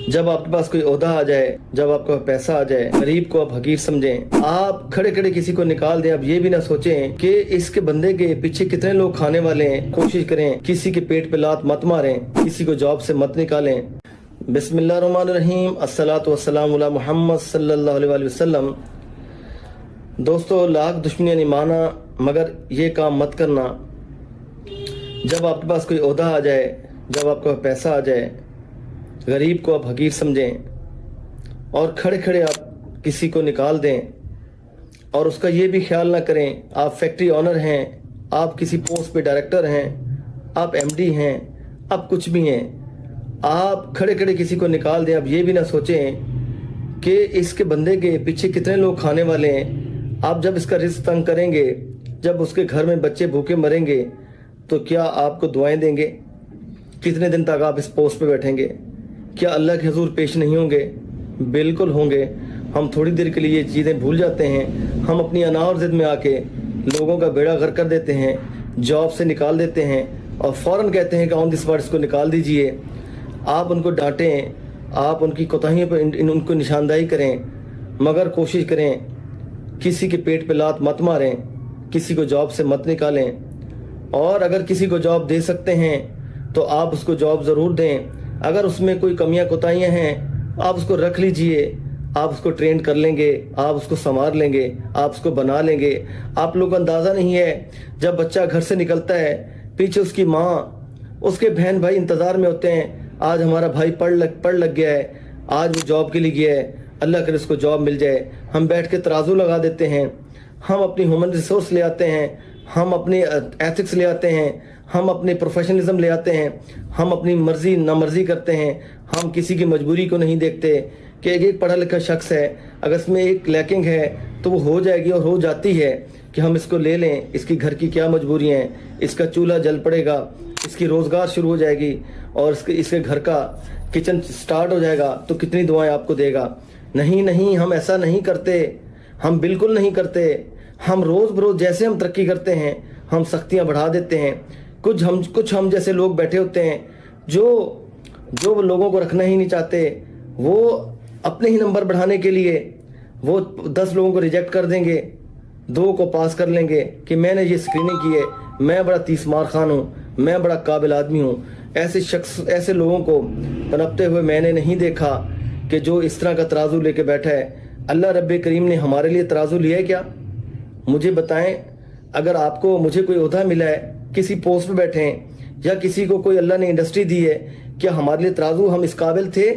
जब आपके पास कोई ओहदा आ जाए, जब आपके पास पैसा आ जाए, गरीब को आप हकीर समझें, आप खड़े खड़े किसी को निकाल दें, आप ये भी ना सोचें कि इसके बंदे के पीछे कितने लोग खाने वाले हैं। कोशिश करें किसी के पेट पे लात मत मारें, किसी को जॉब से मत निकालें। बिस्मिल्लाहिर्रहमानिर्रहीम, अस्सलातु वस्सलामु अला मुहम्मद सल्लल्लाहु अलैहि वसल्लम। दोस्तों, लाख दुश्मनियाँ नहीं माना मगर ये काम मत करना। जब आपके पास कोई ओहदा आ जाए, जब आपके पास पैसा आ जाए, गरीब को आप हकीर समझें और खड़े खड़े आप किसी को निकाल दें और उसका ये भी ख्याल ना करें आप फैक्ट्री ऑनर हैं, आप किसी पोस्ट पे डायरेक्टर हैं, आप एमडी हैं, आप कुछ भी हैं, आप खड़े खड़े किसी को निकाल दें। आप ये भी ना सोचें कि इसके बंदे के पीछे कितने लोग खाने वाले हैं। आप जब इसका रिस्क तंग करेंगे, जब उसके घर में बच्चे भूखे मरेंगे तो क्या आपको दुआएं देंगे? कितने दिन तक आप इस पोस्ट पे बैठेंगे? क्या अल्लाह के हुजूर पेश नहीं होंगे? बिल्कुल होंगे। हम थोड़ी देर के लिए ये चीज़ें भूल जाते हैं। हम अपनी अना और ज़िद में आके लोगों का बेड़ा गर्क कर देते हैं, जॉब से निकाल देते हैं और फ़ौरन कहते हैं कि ऑन द स्पॉट इसको निकाल दीजिए। आप उनको डांटें, आप उनकी कोताहियों पर उनको निशानदाही करें, मगर कोशिश करें किसी के पेट पे लात मत मारें, किसी को जॉब से मत निकालें। और अगर किसी को जॉब दे सकते हैं तो आप उसको जॉब ज़रूर दें। अगर उसमें कोई कमियां कोताहियां हैं आप उसको रख लीजिए, आप उसको ट्रेन कर लेंगे, आप उसको संवार लेंगे, आप उसको बना लेंगे। आप लोगों को अंदाज़ा नहीं है, जब बच्चा घर से निकलता है पीछे उसकी माँ, उसके बहन भाई इंतज़ार में होते हैं। आज हमारा भाई पढ़ लग गया है, आज वो जॉब के लिए गया है, अल्लाह करे उसको जॉब मिल जाए। हम बैठ के तराजू लगा देते हैं, हम अपनी ह्यूमन रिसोर्स ले आते हैं, हम अपने एथिक्स ले आते हैं, हम अपने प्रोफेशनलिज्म ले आते हैं, हम अपनी मर्जी नामर्जी करते हैं। हम किसी की मजबूरी को नहीं देखते कि एक पढ़ा लिखा शख्स है, अगर इसमें एक लैकिंग है तो वो हो जाएगी और हो जाती है कि हम इसको ले लें। इसकी घर की क्या मजबूरियाँ हैं, इसका चूल्हा जल पड़ेगा, इसकी रोज़गार शुरू हो जाएगी और इसके घर का किचन स्टार्ट हो जाएगा तो कितनी दुआएं आपको देगा। नहीं नहीं, हम ऐसा नहीं करते, हम बिल्कुल नहीं करते। हम रोज़ बरोज़ जैसे हम तरक्की करते हैं हम सख्तियाँ बढ़ा देते हैं। कुछ हम जैसे लोग बैठे होते हैं जो लोगों को रखना ही नहीं चाहते। वो अपने ही नंबर बढ़ाने के लिए वो 10 लोगों को रिजेक्ट कर देंगे, 2 को पास कर लेंगे कि मैंने ये स्क्रीनिंग की है, मैं बड़ा तीसमार खान हूँ, मैं बड़ा काबिल आदमी हूँ। ऐसे लोगों को पनपते हुए मैंने नहीं देखा कि जो इस तरह का तराजू लेके बैठा है। अल्लाह रब्बे करीम ने हमारे लिए तराजू लिया है क्या? मुझे बताएं। अगर आपको मुझे कोई ओहदा मिला है, किसी पोस्ट पे बैठे हैं या किसी को कोई अल्लाह ने इंडस्ट्री दी है, क्या हमारे लिए तराजू हम इस काबिल थे